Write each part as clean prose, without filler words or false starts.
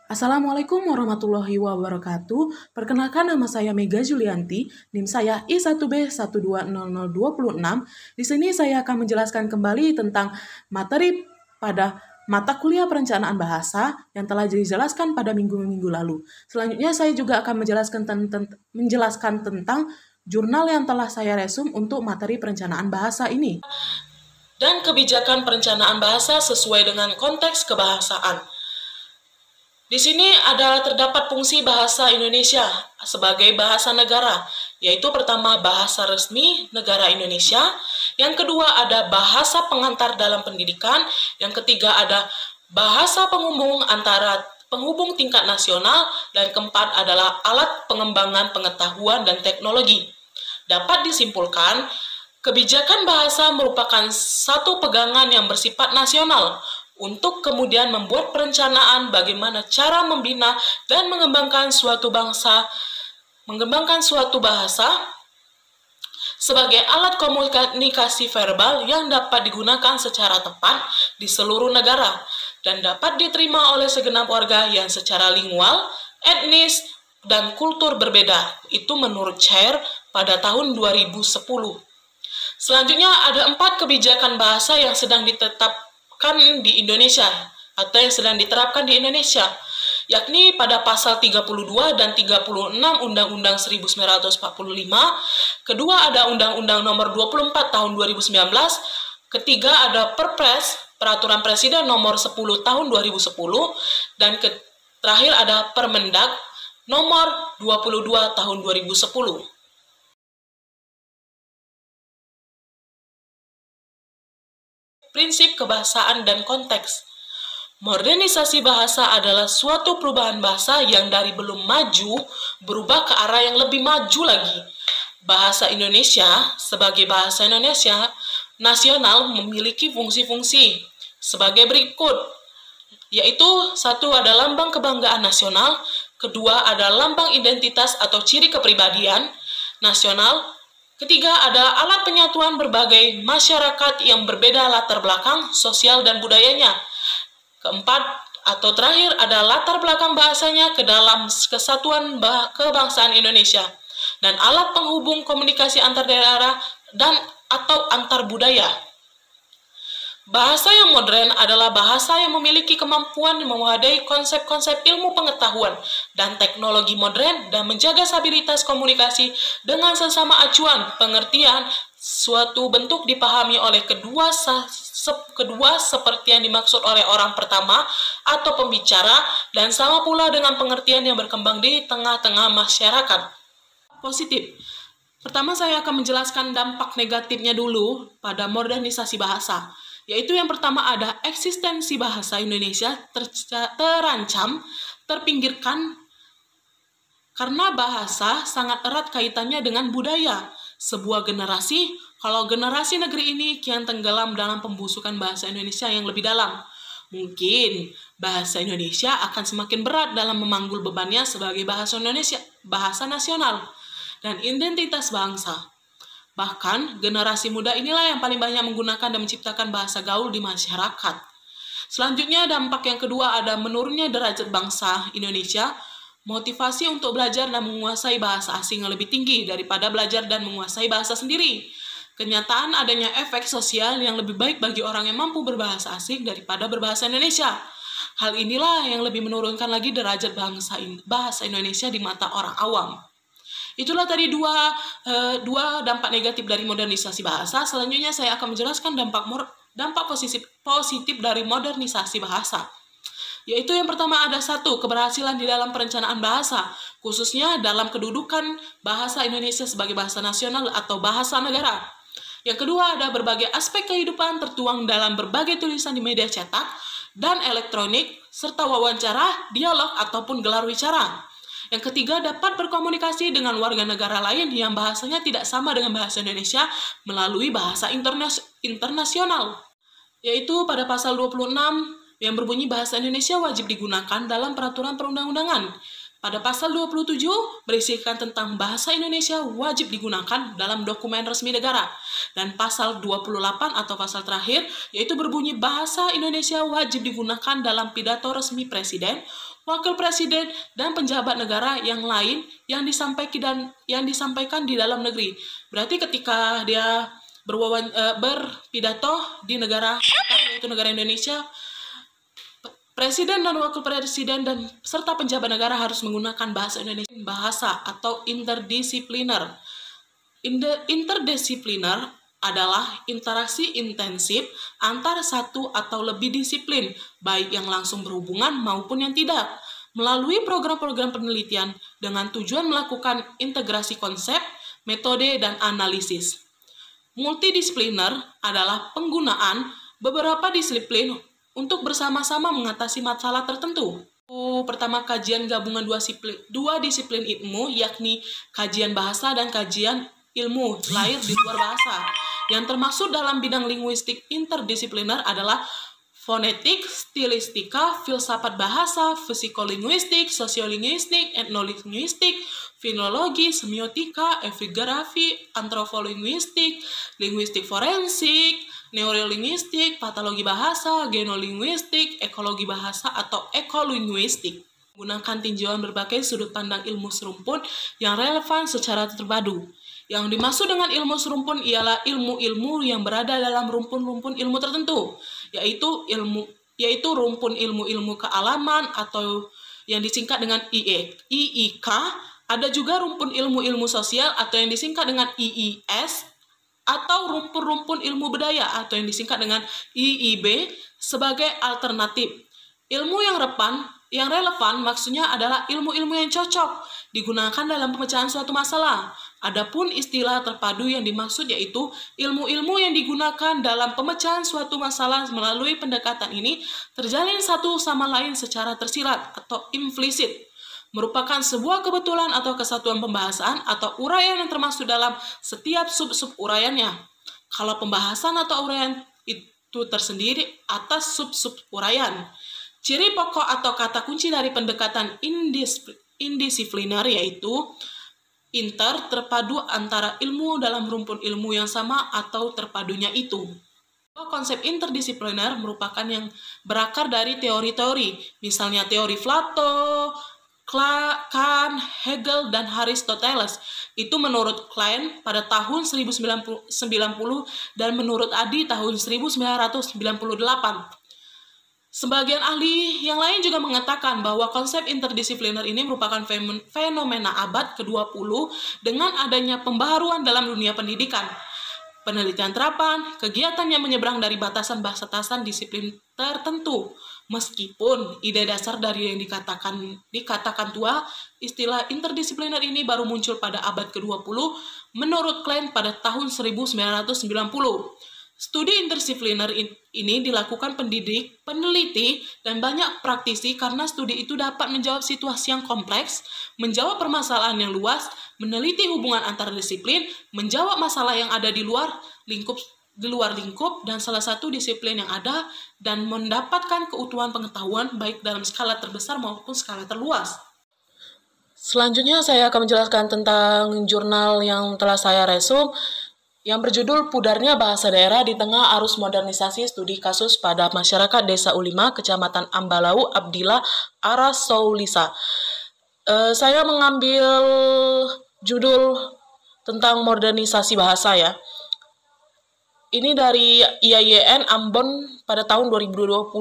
Assalamualaikum warahmatullahi wabarakatuh. Perkenalkan, nama saya Mega Julianti, NIM saya I1B1200226. Di sini saya akan menjelaskan kembali tentang materi pada mata kuliah perencanaan bahasa yang telah dijelaskan pada minggu-minggu lalu. Selanjutnya saya juga akan menjelaskan tentang jurnal yang telah saya resum untuk materi perencanaan bahasa ini. Dan kebijakan perencanaan bahasa sesuai dengan konteks kebahasaan. Di sini terdapat fungsi bahasa Indonesia sebagai bahasa negara, yaitu pertama bahasa resmi negara Indonesia, yang kedua ada bahasa pengantar dalam pendidikan, yang ketiga ada bahasa penghubung tingkat nasional, dan keempat adalah alat pengembangan pengetahuan dan teknologi. Dapat disimpulkan, kebijakan bahasa merupakan satu pegangan yang bersifat nasional, untuk kemudian membuat perencanaan bagaimana cara membina dan mengembangkan suatu bahasa sebagai alat komunikasi verbal yang dapat digunakan secara tepat di seluruh negara dan dapat diterima oleh segenap warga yang secara lingual, etnis, dan kultur berbeda. Itu menurut Chair pada tahun 2010. Selanjutnya ada 4 kebijakan bahasa yang sedang ditetapkan di Indonesia atau yang sedang diterapkan di Indonesia, yakni pada pasal 32 dan 36 Undang-Undang 1945, kedua ada Undang-Undang nomor 24 tahun 2019, ketiga ada Perpres, Peraturan Presiden nomor 10 tahun 2010, dan terakhir ada Permendag nomor 22 tahun 2010. Prinsip kebahasaan dan konteks. Modernisasi bahasa adalah suatu perubahan bahasa yang dari belum maju berubah ke arah yang lebih maju lagi. Bahasa Indonesia sebagai bahasa Indonesia nasional memiliki fungsi-fungsi sebagai berikut, yaitu satu ada lambang kebanggaan nasional, kedua ada lambang identitas atau ciri kepribadian nasional, ketiga ada alat penyatuan berbagai masyarakat yang berbeda latar belakang, sosial, dan budayanya. Keempat atau terakhir ada latar belakang bahasanya ke dalam kesatuan kebangsaan Indonesia. Dan alat penghubung komunikasi antar daerah dan atau antar budaya. Bahasa yang modern adalah bahasa yang memiliki kemampuan mewadai konsep-konsep ilmu pengetahuan dan teknologi modern dan menjaga stabilitas komunikasi dengan sesama acuan pengertian suatu bentuk dipahami oleh kedua seperti yang dimaksud oleh orang pertama atau pembicara dan sama pula dengan pengertian yang berkembang di tengah-tengah masyarakat. Positif. Pertama saya akan menjelaskan dampak negatifnya dulu pada modernisasi bahasa. Yaitu yang pertama ada eksistensi bahasa Indonesia terancam, terpinggirkan karena bahasa sangat erat kaitannya dengan budaya. Sebuah generasi, kalau generasi negeri ini kian tenggelam dalam pembusukan bahasa Indonesia yang lebih dalam. Mungkin bahasa Indonesia akan semakin berat dalam memanggul bebannya sebagai bahasa Indonesia, bahasa nasional, dan identitas bangsa. Bahkan, generasi muda inilah yang paling banyak menggunakan dan menciptakan bahasa gaul di masyarakat. Selanjutnya, dampak yang kedua ada menurunnya derajat bangsa Indonesia, motivasi untuk belajar dan menguasai bahasa asing yang lebih tinggi daripada belajar dan menguasai bahasa sendiri. Kenyataan adanya efek sosial yang lebih baik bagi orang yang mampu berbahasa asing daripada berbahasa Indonesia. Hal inilah yang lebih menurunkan lagi derajat bahasa Indonesia di mata orang awam. Itulah tadi dua dampak negatif dari modernisasi bahasa. Selanjutnya saya akan menjelaskan dampak positif dari modernisasi bahasa. Yaitu yang pertama ada satu, keberhasilan di dalam perencanaan bahasa, khususnya dalam kedudukan bahasa Indonesia sebagai bahasa nasional atau bahasa negara. Yang kedua ada berbagai aspek kehidupan tertuang dalam berbagai tulisan di media cetak dan elektronik, serta wawancara, dialog, ataupun gelar wicara. Yang ketiga, dapat berkomunikasi dengan warga negara lain yang bahasanya tidak sama dengan bahasa Indonesia melalui bahasa internasional. Yaitu pada pasal 26 yang berbunyi bahasa Indonesia wajib digunakan dalam peraturan perundang-undangan. Pada pasal 27 berisikan tentang bahasa Indonesia wajib digunakan dalam dokumen resmi negara. Dan pasal 28 atau pasal terakhir yaitu berbunyi bahasa Indonesia wajib digunakan dalam pidato resmi presiden, wakil presiden, dan penjabat negara yang lain yang disampaikan di dalam negeri. Berarti ketika dia berpidato di negara kita, yaitu negara Indonesia, presiden dan wakil presiden dan serta penjabat negara harus menggunakan bahasa Indonesia, bahasa atau interdisipliner. Interdisipliner adalah interaksi intensif antara satu atau lebih disiplin, baik yang langsung berhubungan maupun yang tidak, melalui program-program penelitian dengan tujuan melakukan integrasi konsep, metode, dan analisis. Multidisipliner adalah penggunaan beberapa disiplin untuk bersama-sama mengatasi masalah tertentu. Pertama, kajian gabungan dua disiplin ilmu, yakni kajian bahasa dan kajian ilmu lain di luar bahasa. Yang termasuk dalam bidang linguistik interdisipliner adalah fonetik, stilistika, filsafat bahasa, psikolinguistik, sosiolinguistik, etnolinguistik, filologi, semiotika, epigrafi, antropolinguistik, linguistik forensik, neurolinguistik, patologi bahasa, genolinguistik, ekologi bahasa atau ekolinguistik. Gunakan tinjauan berbagai sudut pandang ilmu serumpun yang relevan secara terpadu. Yang dimaksud dengan ilmu serumpun ialah ilmu-ilmu yang berada dalam rumpun-rumpun ilmu tertentu, yaitu rumpun ilmu-ilmu kealaman atau yang disingkat dengan IIK. Ada juga rumpun ilmu-ilmu sosial atau yang disingkat dengan IIS, atau rumpun-rumpun ilmu budaya atau yang disingkat dengan IIB sebagai alternatif. Ilmu yang relevan maksudnya adalah ilmu-ilmu yang cocok digunakan dalam pemecahan suatu masalah. Adapun istilah terpadu yang dimaksud yaitu ilmu-ilmu yang digunakan dalam pemecahan suatu masalah melalui pendekatan ini terjalin satu sama lain secara tersirat atau implisit, merupakan sebuah kebetulan atau kesatuan pembahasan atau uraian yang termasuk dalam setiap sub-sub uraiannya. Kalau pembahasan atau uraian itu tersendiri atas sub-sub uraian. Ciri pokok atau kata kunci dari pendekatan indisipliner yaitu terpadu antara ilmu dalam rumpun ilmu yang sama atau terpadunya itu. Konsep interdisipliner merupakan yang berakar dari teori-teori, misalnya teori Plato, Kant, Hegel, dan Aristoteles. Itu menurut Klein pada tahun 1990 dan menurut Adi tahun 1998. Sebagian ahli yang lain juga mengatakan bahwa konsep interdisipliner ini merupakan fenomena abad ke-20 dengan adanya pembaharuan dalam dunia pendidikan, penelitian terapan, kegiatan yang menyeberang dari batasan-batasan disiplin tertentu. Meskipun ide dasar dari yang dikatakan tua, istilah interdisipliner ini baru muncul pada abad ke-20 menurut Klein pada tahun 1990. Studi interdisipliner ini dilakukan peneliti dan banyak praktisi karena studi itu dapat menjawab situasi yang kompleks, menjawab permasalahan yang luas, meneliti hubungan antar disiplin, menjawab masalah yang ada di luar lingkup dan salah satu disiplin yang ada dan mendapatkan keutuhan pengetahuan baik dalam skala terbesar maupun skala terluas. Selanjutnya saya akan menjelaskan tentang jurnal yang telah saya resum yang berjudul Pudarnya Bahasa Daerah di Tengah Arus Modernisasi Studi Kasus pada Masyarakat Desa Ulima, Kecamatan Ambalau, Abdillah, Arasaulisa. Saya mengambil judul tentang modernisasi bahasa ya. Ini dari IAIN Ambon pada tahun 2022.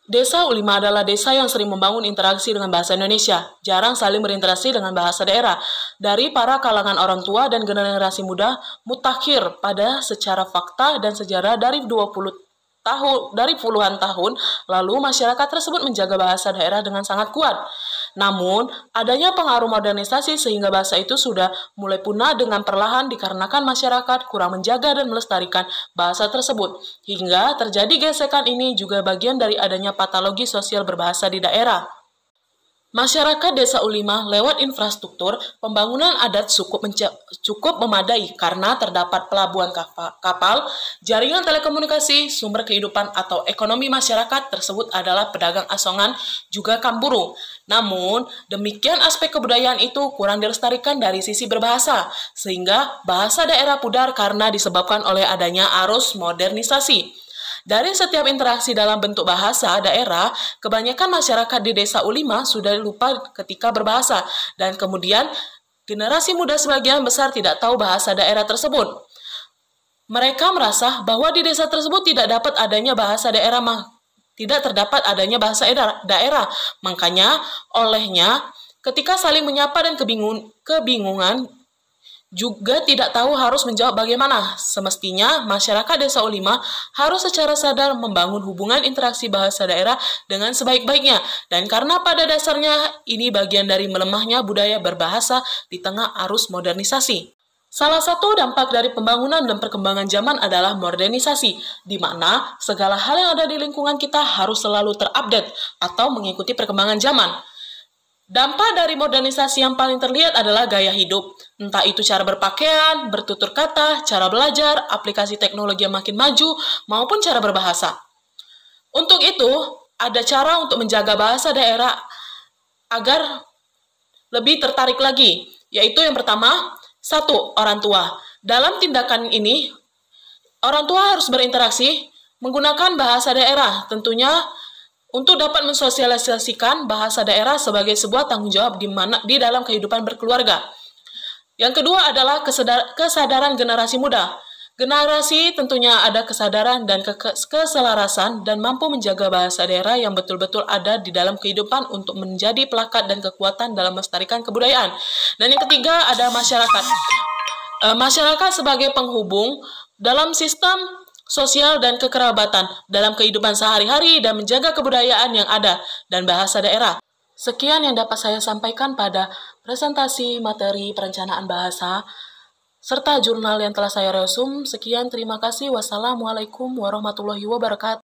Desa Ulima adalah desa yang sering membangun interaksi dengan bahasa Indonesia, jarang saling berinteraksi dengan bahasa daerah. Dari para kalangan orang tua dan generasi muda, mutakhir pada secara fakta dan sejarah dari puluhan tahun lalu masyarakat tersebut menjaga bahasa daerah dengan sangat kuat. Namun, adanya pengaruh modernisasi sehingga bahasa itu sudah mulai punah dengan perlahan dikarenakan masyarakat kurang menjaga dan melestarikan bahasa tersebut. Hingga terjadi gesekan ini juga bagian dari adanya patologi sosial berbahasa di daerah. Masyarakat Desa Ulima lewat infrastruktur pembangunan adat cukup memadai karena terdapat pelabuhan kapal, jaringan telekomunikasi, sumber kehidupan atau ekonomi masyarakat tersebut adalah pedagang asongan juga kamburu. Namun, demikian aspek kebudayaan itu kurang dilestarikan dari sisi berbahasa, sehingga bahasa daerah pudar karena disebabkan oleh adanya arus modernisasi. Dari setiap interaksi dalam bentuk bahasa daerah, kebanyakan masyarakat di desa U5 sudah lupa ketika berbahasa, dan kemudian generasi muda sebagian besar tidak tahu bahasa daerah tersebut. Mereka merasa bahwa di desa tersebut tidak terdapat adanya bahasa daerah. Makanya, olehnya, ketika saling menyapa dan kebingungan, juga tidak tahu harus menjawab bagaimana. Semestinya, masyarakat desa U5 harus secara sadar membangun hubungan interaksi bahasa daerah dengan sebaik-baiknya. Dan karena pada dasarnya ini bagian dari melemahnya budaya berbahasa di tengah arus modernisasi. Salah satu dampak dari pembangunan dan perkembangan zaman adalah modernisasi, di mana segala hal yang ada di lingkungan kita harus selalu terupdate atau mengikuti perkembangan zaman. Dampak dari modernisasi yang paling terlihat adalah gaya hidup, entah itu cara berpakaian, bertutur kata, cara belajar, aplikasi teknologi yang makin maju, maupun cara berbahasa. Untuk itu, ada cara untuk menjaga bahasa daerah agar lebih tertarik lagi, yaitu yang pertama, 1. Orang tua. Dalam tindakan ini, orang tua harus berinteraksi menggunakan bahasa daerah, tentunya untuk dapat mensosialisasikan bahasa daerah sebagai sebuah tanggung jawab di dalam kehidupan berkeluarga. Yang kedua adalah kesadaran generasi muda. Generasi tentunya ada kesadaran dan keselarasan dan mampu menjaga bahasa daerah yang betul-betul ada di dalam kehidupan untuk menjadi pelakat dan kekuatan dalam melestarikan kebudayaan. Dan yang ketiga ada masyarakat. Masyarakat sebagai penghubung dalam sistem sosial dan kekerabatan dalam kehidupan sehari-hari dan menjaga kebudayaan yang ada dan bahasa daerah. Sekian yang dapat saya sampaikan pada presentasi materi perencanaan bahasa serta jurnal yang telah saya resum. Sekian, terima kasih. Wassalamualaikum warahmatullahi wabarakatuh.